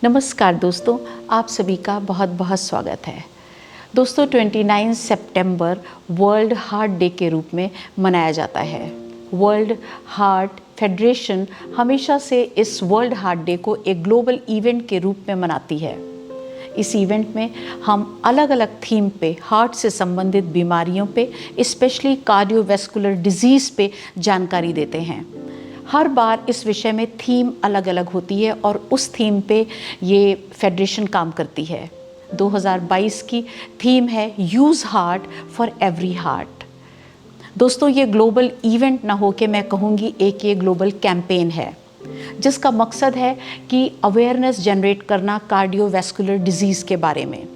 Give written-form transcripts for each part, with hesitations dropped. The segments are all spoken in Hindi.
नमस्कार दोस्तों, आप सभी का बहुत बहुत स्वागत है। दोस्तों 29 सितंबर वर्ल्ड हार्ट डे के रूप में मनाया जाता है। वर्ल्ड हार्ट फेडरेशन हमेशा से इस वर्ल्ड हार्ट डे को एक ग्लोबल इवेंट के रूप में मनाती है। इस इवेंट में हम अलग अलग थीम पे हार्ट से संबंधित बीमारियों पे, स्पेशली कार्डियोवैस्कुलर डिजीज़ पे जानकारी देते हैं। हर बार इस विषय में थीम अलग अलग होती है और उस थीम पे ये फेडरेशन काम करती है। 2022 की थीम है use heart for every heart. दोस्तों ये ग्लोबल इवेंट ना हो के मैं कहूँगी एक ये ग्लोबल कैंपेन है जिसका मकसद है कि अवेयरनेस जनरेट करना कार्डियोवैस्कुलर डिजीज़ के बारे में,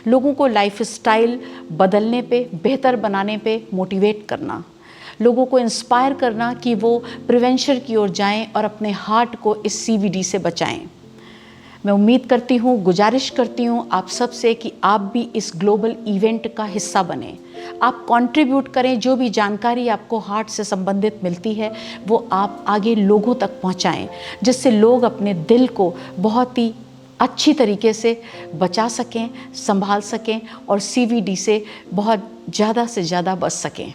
लोगों को लाइफस्टाइल बदलने पे, बेहतर बनाने पे मोटिवेट करना, लोगों को इंस्पायर करना कि वो प्रिवेंशन की ओर जाएं और अपने हार्ट को इस सीवीडी से बचाएं। मैं उम्मीद करती हूँ, गुजारिश करती हूँ आप सबसे कि आप भी इस ग्लोबल इवेंट का हिस्सा बने। आप कंट्रीब्यूट करें, जो भी जानकारी आपको हार्ट से संबंधित मिलती है वो आप आगे लोगों तक पहुँचाएँ, जिससे लोग अपने दिल को बहुत ही अच्छी तरीके से बचा सकें, संभाल सकें और सीवीडी से बहुत ज़्यादा से ज़्यादा बच सकें।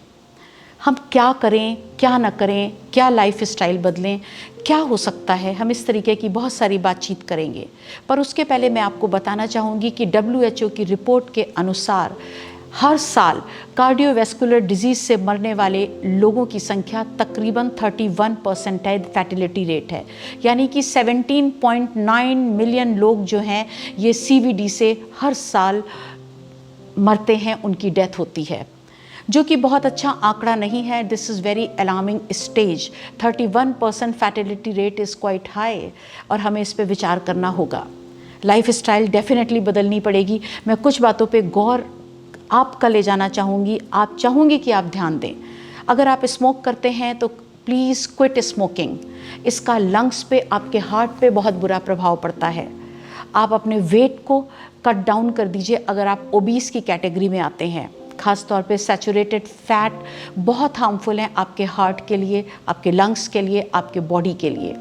हम क्या करें, क्या ना करें, क्या लाइफ स्टाइल बदलें, क्या हो सकता है, हम इस तरीके की बहुत सारी बातचीत करेंगे। पर उसके पहले मैं आपको बताना चाहूँगी कि WHO की रिपोर्ट के अनुसार हर साल कार्डियोवैस्कुलर डिजीज़ से मरने वाले लोगों की संख्या तकरीबन 31% फैटिलिटी रेट है। यानी कि 17.9 मिलियन लोग जो हैं ये CVD से हर साल मरते हैं, उनकी डेथ होती है, जो कि बहुत अच्छा आंकड़ा नहीं है। This is very alarming stage. 31% fatality rate is quite high और हमें इस पे विचार करना होगा। लाइफ स्टाइल डेफिनेटली बदलनी पड़ेगी। मैं कुछ बातों पे गौर आपका ले जाना चाहूँगी, आप चाहूँगी कि आप ध्यान दें। अगर आप स्मोक करते हैं तो प्लीज़ क्विट स्मोकिंग। इसका लंग्स पे, आपके हार्ट पे बहुत बुरा प्रभाव पड़ता है। आप अपने वेट को कट डाउन कर दीजिए अगर आप ओबीस की कैटेगरी में आते हैं। ख़ास तौर पे सैचुरेटेड फैट बहुत हार्मफुल है आपके हार्ट के लिए, आपके लंग्स के लिए, आपके बॉडी के लिए।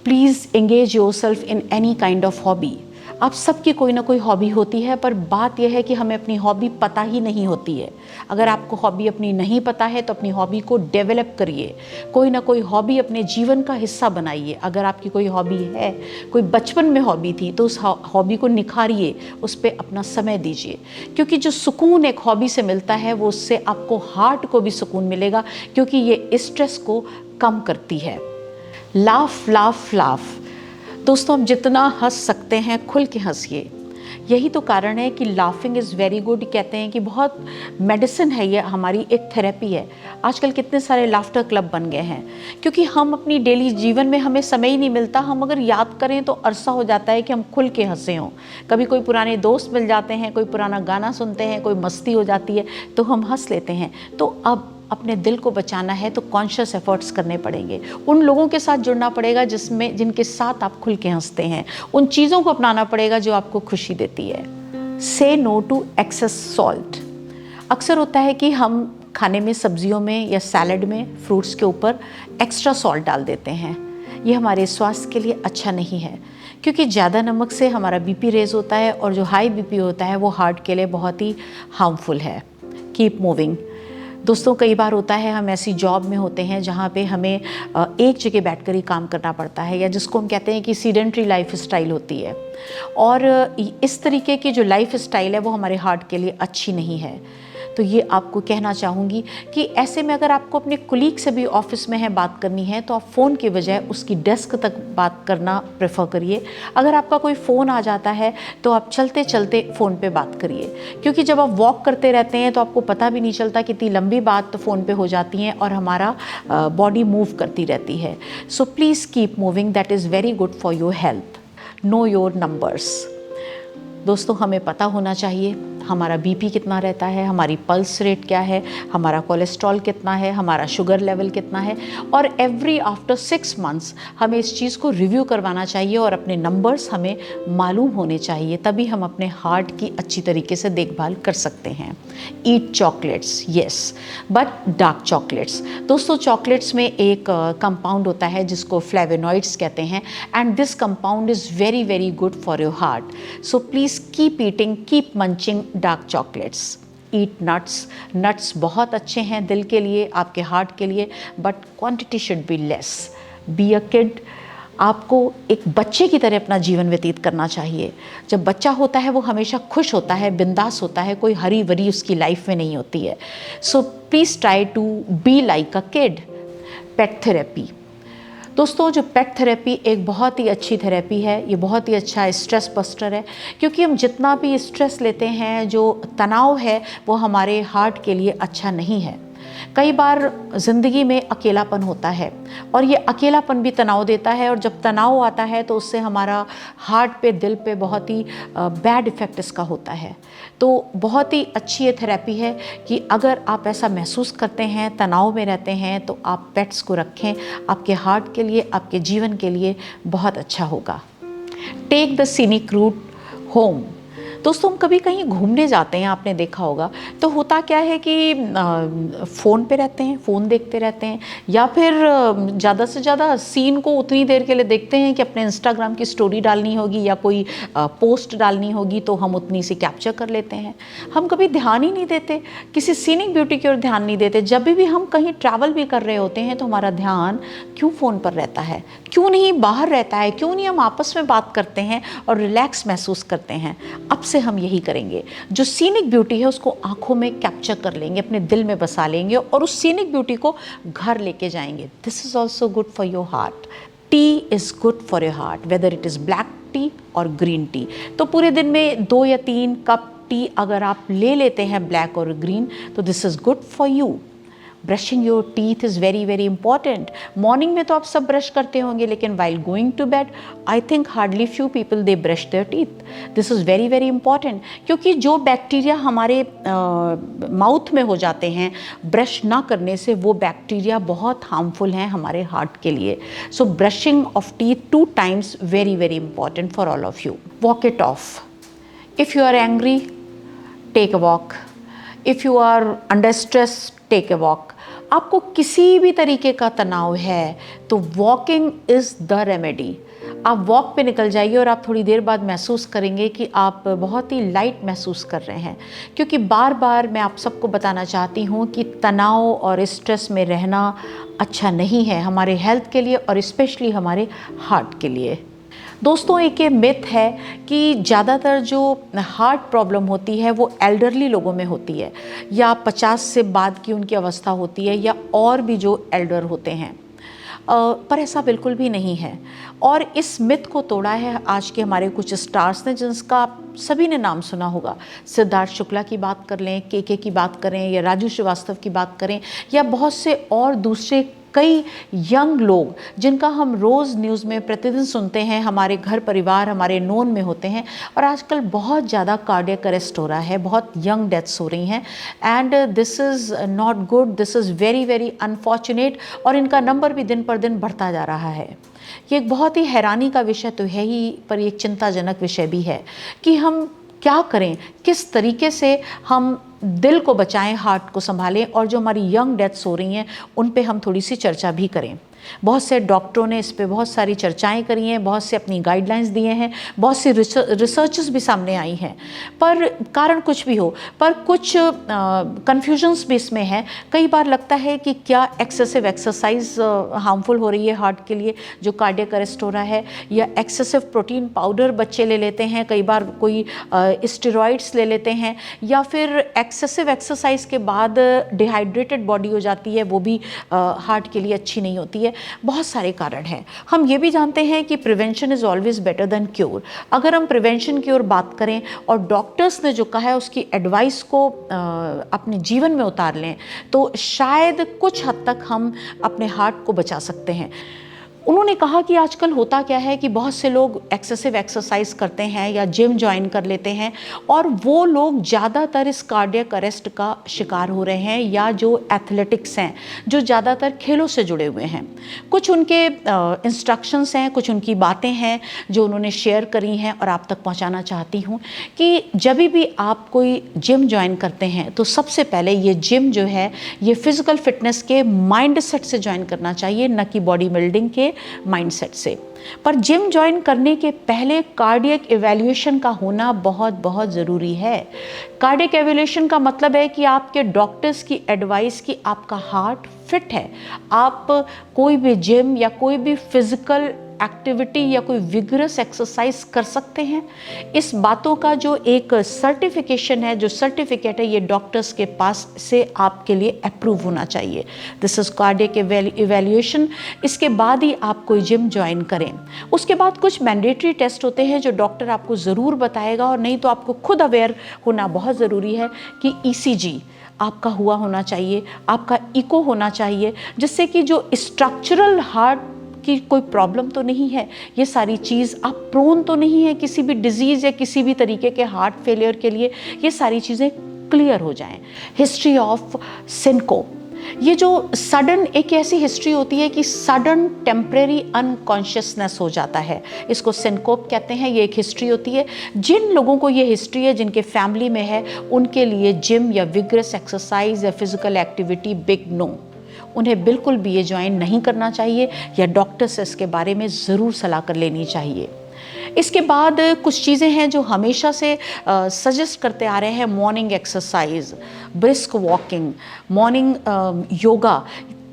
Please engage yourself in any kind of hobby. आप सबकी कोई ना कोई हॉबी होती है, पर बात यह है कि हमें अपनी हॉबी पता ही नहीं होती है। अगर आपको हॉबी अपनी नहीं पता है तो अपनी हॉबी को डेवलप करिए। कोई ना कोई हॉबी अपने जीवन का हिस्सा बनाइए। अगर आपकी कोई हॉबी है, कोई बचपन में हॉबी थी, तो उस हॉबी को निखारिए, उस पर अपना समय दीजिए। क्योंकि जो सुकून एक हॉबी से मिलता है वो उससे आपको हार्ट को भी सुकून मिलेगा, क्योंकि ये स्ट्रेस को कम करती है। Laugh laugh laugh. दोस्तों हम जितना हंस सकते हैं खुल के हंसिए। यही तो कारण है कि लाफिंग इज़ वेरी गुड। कहते हैं कि बहुत मेडिसिन है, ये हमारी एक थेरेपी है। आजकल कितने सारे लाफ्टर क्लब बन गए हैं, क्योंकि हम अपनी डेली जीवन में हमें समय ही नहीं मिलता। हम अगर याद करें तो अरसा हो जाता है कि हम खुल के हंसे हों। कभी कोई पुराने दोस्त मिल जाते हैं, कोई पुराना गाना सुनते हैं, कोई मस्ती हो जाती है तो हम हंस लेते हैं। तो अब अपने दिल को बचाना है तो कॉन्शियस एफर्ट्स करने पड़ेंगे। उन लोगों के साथ जुड़ना पड़ेगा जिनके साथ आप खुल के हंसते हैं। उन चीज़ों को अपनाना पड़ेगा जो आपको खुशी देती है। से नो टू एक्सेस सॉल्ट। अक्सर होता है कि हम खाने में, सब्जियों में या सैलड में, फ्रूट्स के ऊपर एक्स्ट्रा सॉल्ट डाल देते हैं। ये हमारे स्वास्थ्य के लिए अच्छा नहीं है, क्योंकि ज़्यादा नमक से हमारा बीपी रेज होता है और जो हाई बीपी होता है वो हार्ट के लिए बहुत ही हार्मफुल है। Keep moving. दोस्तों कई बार होता है हम ऐसी जॉब में होते हैं जहाँ पे हमें एक जगह बैठकर ही काम करना पड़ता है, या जिसको हम कहते हैं कि सीडेंट्री लाइफ स्टाइल होती है। और इस तरीके की जो लाइफ स्टाइल है वो हमारे हार्ट के लिए अच्छी नहीं है। तो ये आपको कहना चाहूँगी कि ऐसे में अगर आपको अपने कुलीग से भी ऑफिस में है बात करनी है तो आप फ़ोन के बजाय उसकी डेस्क तक बात करना प्रेफर करिए। अगर आपका कोई फ़ोन आ जाता है तो आप चलते चलते फ़ोन पे बात करिए, क्योंकि जब आप वॉक करते रहते हैं तो आपको पता भी नहीं चलता, कितनी लंबी बात तो फ़ोन पे हो जाती है और हमारा बॉडी मूव करती रहती है। So please keep moving, that is very good for your health. Know your numbers. दोस्तों हमें पता होना चाहिए हमारा बीपी कितना रहता है, हमारी पल्स रेट क्या है, हमारा कोलेस्ट्रॉल कितना है, हमारा शुगर लेवल कितना है। और एवरी आफ्टर 6 मंथ्स हमें इस चीज़ को रिव्यू करवाना चाहिए और अपने नंबर्स हमें मालूम होने चाहिए, तभी हम अपने हार्ट की अच्छी तरीके से देखभाल कर सकते हैं। Eat chocolates, yes, but dark chocolates. दोस्तों, चॉकलेट्स में एक कंपाउंड होता है जिसको फ्लेवोनॉइड्स कहते हैं, and this compound is very very good for your heart. So please keep eating, keep munching dark chocolates. Eat nuts, nuts बहुत अच्छे हैं दिल के लिए, आपके हार्ट के लिए, but quantity should be less. Be a kid, आपको एक बच्चे की तरह अपना जीवन व्यतीत करना चाहिए। जब बच्चा होता है वो हमेशा खुश होता है, बिंदास होता है, कोई हरी भरी उसकी लाइफ में नहीं होती है। So please try to be like a kid. Pet therapy, दोस्तों, जो पेट थेरेपी एक बहुत ही अच्छी थेरेपी है, ये बहुत ही अच्छा स्ट्रेस बस्टर है, क्योंकि हम जितना भी स्ट्रेस लेते हैं, जो तनाव है, वो हमारे हार्ट के लिए अच्छा नहीं है। कई बार ज़िंदगी में अकेलापन होता है और ये अकेलापन भी तनाव देता है, और जब तनाव आता है तो उससे हमारा हार्ट पे, दिल पे बहुत ही बैड इफ़ेक्ट इसका होता है। तो बहुत ही अच्छी ये थेरेपी है कि अगर आप ऐसा महसूस करते हैं, तनाव में रहते हैं, तो आप पेट्स को रखें, आपके हार्ट के लिए, आपके जीवन के लिए बहुत अच्छा होगा। Take the scenic route home. दोस्तों, हम कभी कहीं घूमने जाते हैं, आपने देखा होगा, तो होता क्या है कि फ़ोन पे रहते हैं, फ़ोन देखते रहते हैं, या फिर ज़्यादा से ज़्यादा सीन को उतनी देर के लिए देखते हैं कि अपने इंस्टाग्राम की स्टोरी डालनी होगी या कोई पोस्ट डालनी होगी, तो हम उतनी सी कैप्चर कर लेते हैं। हम कभी ध्यान ही नहीं देते, किसी सीनिक ब्यूटी की ओर ध्यान नहीं देते। जब भी हम कहीं ट्रैवल भी कर रहे होते हैं तो हमारा ध्यान क्यों फ़ोन पर रहता है, क्यों नहीं बाहर रहता है, क्यों नहीं हम आपस में बात करते हैं और रिलैक्स महसूस करते हैं। अब से हम यही करेंगे, जो सीनिक ब्यूटी है उसको आंखों में कैप्चर कर लेंगे, अपने दिल में बसा लेंगे और उस सीनिक ब्यूटी को घर लेके जाएंगे। This is also good for your heart. T is good for your heart, whether it is black T और ग्रीन टी। तो पूरे दिन में 2 या 3 कप टी अगर आप ले लेते हैं, ब्लैक और ग्रीन, तो this is good for you. Brushing your teeth is very very important. Morning में तो आप सब ब्रश करते होंगे, लेकिन while going to bed I think hardly few people they brush their teeth. This is very very important, क्योंकि जो बैक्टीरिया हमारे माउथ में हो जाते हैं ब्रश ना करने से, वो बैक्टीरिया बहुत हार्मफुल हैं हमारे हार्ट के लिए। So brushing of teeth 2 times very very important for all of you. Walk it off. If you are angry, take a walk. If you are under stress, take a walk. आपको किसी भी तरीके का तनाव है तो वॉकिंग इज़ द रेमेडी। आप वॉक पे निकल जाइए और आप थोड़ी देर बाद महसूस करेंगे कि आप बहुत ही लाइट महसूस कर रहे हैं। क्योंकि बार बार मैं आप सबको बताना चाहती हूँ कि तनाव और स्ट्रेस में रहना अच्छा नहीं है हमारे हेल्थ के लिए और स्पेशली हमारे हार्ट के लिए। दोस्तों, एक ये मिथ है कि ज़्यादातर जो हार्ट प्रॉब्लम होती है वो एल्डरली लोगों में होती है, या 50 से बाद की उनकी अवस्था होती है, या और भी जो एल्डर होते हैं। पर ऐसा बिल्कुल भी नहीं है। और इस मिथ को तोड़ा है आज के हमारे कुछ स्टार्स ने, जिसका आप सभी ने नाम सुना होगा। सिद्धार्थ शुक्ला की बात कर लें, के की बात करें, या राजू श्रीवास्तव की बात करें, या बहुत से और दूसरे कई यंग लोग जिनका हम रोज़ न्यूज़ में प्रतिदिन सुनते हैं, हमारे घर परिवार, हमारे नोन में होते हैं। और आजकल बहुत ज़्यादा कार्डियक अरेस्ट हो रहा है, बहुत यंग डेथ्स हो रही हैं, and this is not good, this is very very unfortunate. और इनका नंबर भी दिन पर दिन बढ़ता जा रहा है। ये एक बहुत ही हैरानी का विषय तो है ही, पर एक चिंताजनक विषय भी है कि हम क्या करें, किस तरीके से हम दिल को बचाएं, हार्ट को संभालें, और जो हमारी यंग डेथ्स हो रही हैं उन पे हम थोड़ी सी चर्चा भी करें। बहुत से डॉक्टरों ने इस पे बहुत सारी चर्चाएं करी हैं, बहुत से अपनी गाइडलाइंस दिए हैं, बहुत सी रिसर्चेस भी सामने आई हैं। पर कारण कुछ भी हो, पर कुछ कन्फ्यूजन्स भी इसमें है। कई बार लगता है कि क्या एक्सेसिव एक्सरसाइज हार्मफुल हो रही है हार्ट के लिए, जो कार्डियक अरेस्ट हो रहा है, या एक्सेसिव प्रोटीन पाउडर बच्चे ले लेते हैं, कई बार कोई स्टेरॉइड्स ले लेते हैं, या फिर एक्सेसिव एक्सरसाइज के बाद डिहाइड्रेटेड बॉडी हो जाती है, वो भी हार्ट के लिए अच्छी नहीं होती है। बहुत सारे कारण हैं। हम ये भी जानते हैं कि prevention is always better than cure. अगर हम प्रिवेंशन की ओर बात करें और डॉक्टर्स ने जो कहा है उसकी एडवाइस को अपने जीवन में उतार लें, तो शायद कुछ हद तक हम अपने हार्ट को बचा सकते हैं। उन्होंने कहा कि आजकल होता क्या है कि बहुत से लोग एक्सेसिव एक्सरसाइज करते हैं या जिम ज्वाइन कर लेते हैं और वो लोग ज़्यादातर इस कार्डियक अरेस्ट का शिकार हो रहे हैं, या जो एथलेटिक्स हैं, जो ज़्यादातर खेलों से जुड़े हुए हैं। कुछ उनके इंस्ट्रक्शंस हैं, कुछ उनकी बातें हैं जो उन्होंने शेयर करी हैं और आप तक पहुंचाना चाहती हूं कि जब भी आप कोई जिम ज्वाइन करते हैं तो सबसे पहले ये जिम जो है ये फिजिकल फिटनेस के माइंडसेट से ज्वाइन करना चाहिए, न कि बॉडी बिल्डिंग के माइंडसेट से। पर जिम ज्वाइन करने के पहले कार्डियक इवैल्यूएशन का होना बहुत बहुत ज़रूरी है। कार्डियक इवैल्यूएशन का मतलब है कि आपके डॉक्टर्स की एडवाइस कि आपका हार्ट फिट है, आप कोई भी जिम या कोई भी फिजिकल एक्टिविटी या कोई विगरस एक्सरसाइज कर सकते हैं। इस बातों का जो एक सर्टिफिकेशन है, जो सर्टिफिकेट है, ये डॉक्टर्स के पास से आपके लिए अप्रूव होना चाहिए। This is cardiac evaluation. इसके बाद ही आप कोई जिम ज्वाइन करें। उसके बाद कुछ मैंडेटरी टेस्ट होते हैं जो डॉक्टर आपको ज़रूर बताएगा, और नहीं तो आपको खुद अवेयर होना बहुत ज़रूरी है कि ECG आपका हुआ होना चाहिए, आपका इको होना चाहिए, जिससे कि जो स्ट्रक्चरल हार्ट कि कोई प्रॉब्लम तो नहीं है, ये सारी चीज़ आप प्रोन तो नहीं है किसी भी डिजीज़ या किसी भी तरीके के हार्ट फेलियर के लिए, ये सारी चीज़ें क्लियर हो जाएं। हिस्ट्री ऑफ सिनकोप, ये जो सडन एक ऐसी हिस्ट्री होती है कि सडन टेम्परेरी अनकॉन्शियसनेस हो जाता है, इसको सिनकोप कहते हैं। ये एक हिस्ट्री होती है। जिन लोगों को ये हिस्ट्री है, जिनके फैमिली में है, उनके लिए जिम या विगरस एक्सरसाइज या फिजिकल एक्टिविटी बिग नो, उन्हें बिल्कुल भी ये ज्वाइन नहीं करना चाहिए, या डॉक्टर से इसके बारे में ज़रूर सलाह कर लेनी चाहिए। इसके बाद कुछ चीज़ें हैं जो हमेशा से सजेस्ट करते आ रहे हैं। Morning exercise, brisk walking, morning yoga,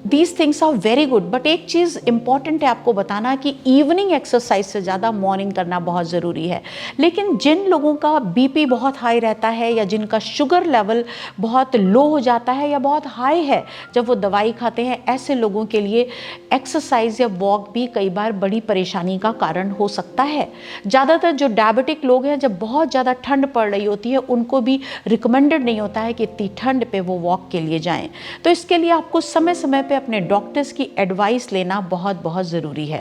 these things are very good. But एक चीज़ इंपॉर्टेंट है आपको बताना कि इवनिंग एक्सरसाइज से ज़्यादा मॉर्निंग करना बहुत ज़रूरी है। लेकिन जिन लोगों का BP बहुत हाई रहता है, या जिनका शुगर लेवल बहुत लो हो जाता है या बहुत हाई है जब वो दवाई खाते हैं, ऐसे लोगों के लिए एक्सरसाइज या वॉक भी कई बार बड़ी परेशानी का कारण हो सकता है। ज़्यादातर जो डायबिटिक लोग हैं, जब बहुत ज़्यादा ठंड पड़ रही होती है, उनको भी रिकमेंडेड नहीं होता है कि इतनी ठंड पे वो वॉक के लिए जाएं। तो इसके लिए आपको समय समय पे अपने डॉक्टर्स की एडवाइस लेना बहुत बहुत ज़रूरी है।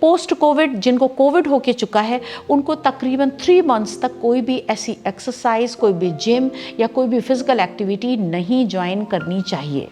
पोस्ट कोविड, जिनको कोविड होके चुका है, उनको तकरीबन 3 मंथ्स तक कोई भी ऐसी एक्सरसाइज, कोई भी जिम या कोई भी फिजिकल एक्टिविटी नहीं ज्वाइन करनी चाहिए।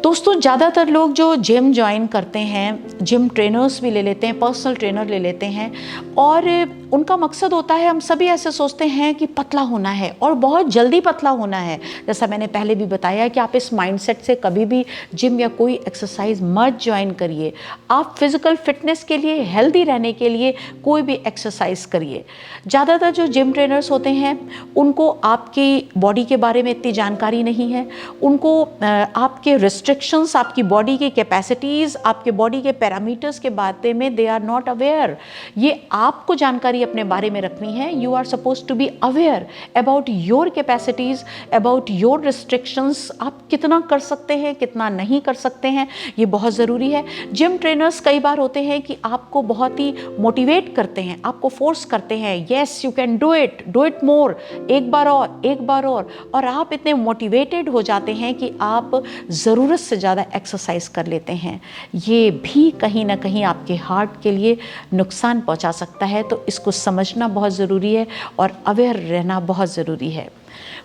दोस्तों, ज़्यादातर लोग जो जिम ज्वाइन करते हैं, जिम ट्रेनर्स भी ले लेते हैं, पर्सनल ट्रेनर ले लेते हैं, और उनका मकसद होता है, हम सभी ऐसे सोचते हैं कि पतला होना है और बहुत जल्दी पतला होना है। जैसा मैंने पहले भी बताया कि आप इस माइंडसेट से कभी भी जिम या कोई एक्सरसाइज मत ज्वाइन करिए। आप फिजिकल फिटनेस के लिए, हेल्दी रहने के लिए कोई भी एक्सरसाइज करिए। ज़्यादातर जो जिम ट्रेनर्स होते हैं, उनको आपकी बॉडी के बारे में इतनी जानकारी नहीं है। उनको आपके रिस्ट्रिक्शंस, आपकी बॉडी की कैपेसिटीज़, आपके बॉडी के पैरामीटर्स के बारे में दे आर नॉट अवेयर। ये आपको जानकारी अपने बारे में रखनी है। You are suppose to be aware about your capacities, about your restrictions. आप कितना कर सकते हैं, कितना नहीं कर सकते हैं, ये बहुत ज़रूरी है। जिम ट्रेनर्स कई बार होते हैं कि आपको बहुत ही मोटिवेट करते हैं, आपको फोर्स करते हैं, yes you can do it more, एक बार और आप इतने मोटिवेटेड हो जाते हैं कि आप ज़रूरत से ज़्यादा एक्सरसाइज कर लेते हैं। ये भी कहीं ना कहीं आपके हार्ट के लिए नुकसान पहुंचा सकता है। तो इसको समझना बहुत ज़रूरी है और अवेयर रहना बहुत ज़रूरी है।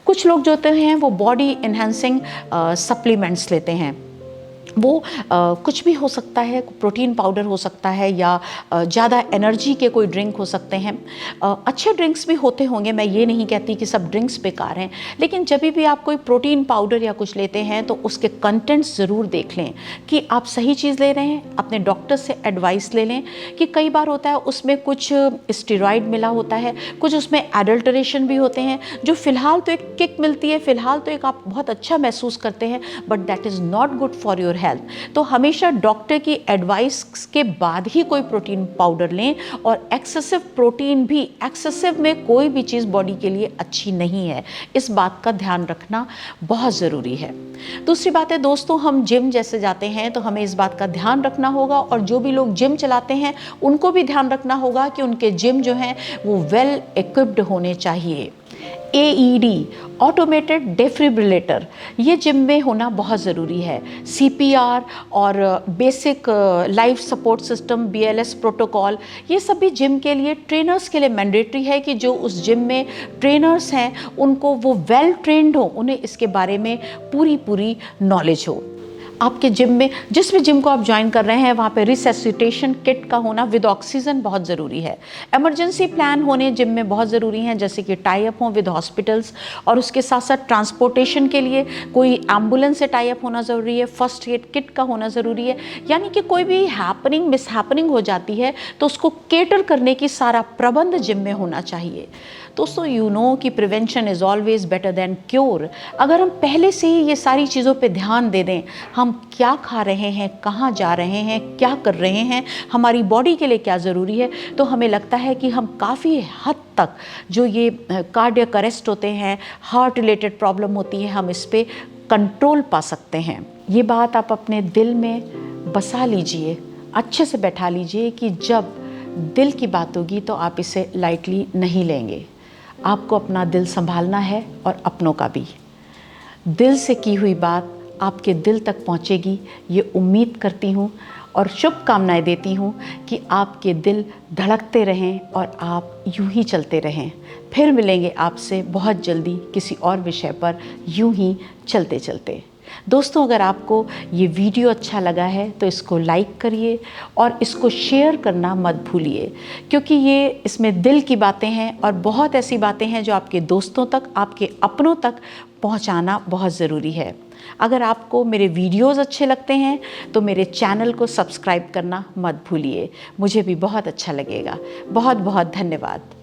कुछ लोग जो होते हैं वो बॉडी इन्हेंसिंग सप्लीमेंट्स लेते हैं। वो कुछ भी हो सकता है, प्रोटीन पाउडर हो सकता है, या ज़्यादा एनर्जी के कोई ड्रिंक हो सकते हैं। अच्छे ड्रिंक्स भी होते होंगे, मैं ये नहीं कहती कि सब ड्रिंक्स बेकार हैं, लेकिन जब भी आप कोई प्रोटीन पाउडर या कुछ लेते हैं तो उसके कंटेंट्स ज़रूर देख लें कि आप सही चीज़ ले रहे हैं। अपने डॉक्टर से एडवाइस ले लें कि कई बार होता है उसमें कुछ स्टेरॉइड मिला होता है, कुछ उसमें एडल्टरेशन भी होते हैं, जो फ़िलहाल तो एक किक मिलती है, फ़िलहाल तो एक आप बहुत अच्छा महसूस करते हैं, but that is not good for your health. तो हमेशा डॉक्टर की एडवाइस के बाद ही कोई प्रोटीन पाउडर लें। और एक्सेसिव प्रोटीन भी, एक्सेसिव में कोई भी चीज़ बॉडी के लिए अच्छी नहीं है, इस बात का ध्यान रखना बहुत ज़रूरी है। दूसरी बात है दोस्तों, हम जिम जैसे जाते हैं तो हमें इस बात का ध्यान रखना होगा, और जो भी लोग जिम चलाते हैं उनको भी ध्यान रखना होगा कि उनके जिम जो हैं वो वेल इक्विप्ड होने चाहिए। AED, ऑटोमेटेड डेफिब्रिलेटर, ये जिम में होना बहुत ज़रूरी है। CPR और basic life support system, BLS protocol, ये सभी जिम के लिए, ट्रेनर्स के लिए मैंडेटरी है कि जो उस जिम में ट्रेनर्स हैं उनको वो वेल ट्रेंड हो, उन्हें इसके बारे में पूरी नॉलेज हो। आपके जिम में, जिस भी जिम को आप ज्वाइन कर रहे हैं, वहाँ पे रिसैसिटेशन किट का होना विद ऑक्सीजन बहुत ज़रूरी है। इमरजेंसी प्लान होने जिम में बहुत ज़रूरी हैं, जैसे कि टाई अप हों विद हॉस्पिटल्स, और उसके साथ साथ ट्रांसपोर्टेशन के लिए कोई एम्बुलेंस से टाई अप होना ज़रूरी है, फर्स्ट एड किट का होना ज़रूरी है। यानी कि कोई भी हैपनिंग, मिसहैपनिंग हो जाती है तो उसको केटर करने की सारा प्रबंध जिम में होना चाहिए। दोस्तों, यू नो कि prevention is always better than cure. अगर हम पहले से ही ये सारी चीज़ों पे ध्यान दे दें, हम क्या खा रहे हैं, कहाँ जा रहे हैं, क्या कर रहे हैं, हमारी बॉडी के लिए क्या ज़रूरी है, तो हमें लगता है कि हम काफ़ी हद तक जो ये कार्डियक अरेस्ट होते हैं, हार्ट रिलेटेड प्रॉब्लम होती है, हम इस पे कंट्रोल पा सकते हैं। ये बात आप अपने दिल में बसा लीजिए, अच्छे से बैठा लीजिए कि जब दिल की बात होगी तो आप इसे लाइटली नहीं लेंगे। आपको अपना दिल संभालना है और अपनों का भी। दिल से की हुई बात आपके दिल तक पहुंचेगी, ये उम्मीद करती हूँ और शुभकामनाएं देती हूँ कि आपके दिल धड़कते रहें और आप यूं ही चलते रहें। फिर मिलेंगे आपसे बहुत जल्दी किसी और विषय पर, यूं ही चलते चलते। दोस्तों, अगर आपको ये वीडियो अच्छा लगा है तो इसको लाइक करिए और इसको शेयर करना मत भूलिए, क्योंकि ये इसमें दिल की बातें हैं और बहुत ऐसी बातें हैं जो आपके दोस्तों तक, आपके अपनों तक पहुंचाना बहुत ज़रूरी है। अगर आपको मेरे वीडियोस अच्छे लगते हैं तो मेरे चैनल को सब्सक्राइब करना मत भूलिए, मुझे भी बहुत अच्छा लगेगा। बहुत बहुत धन्यवाद।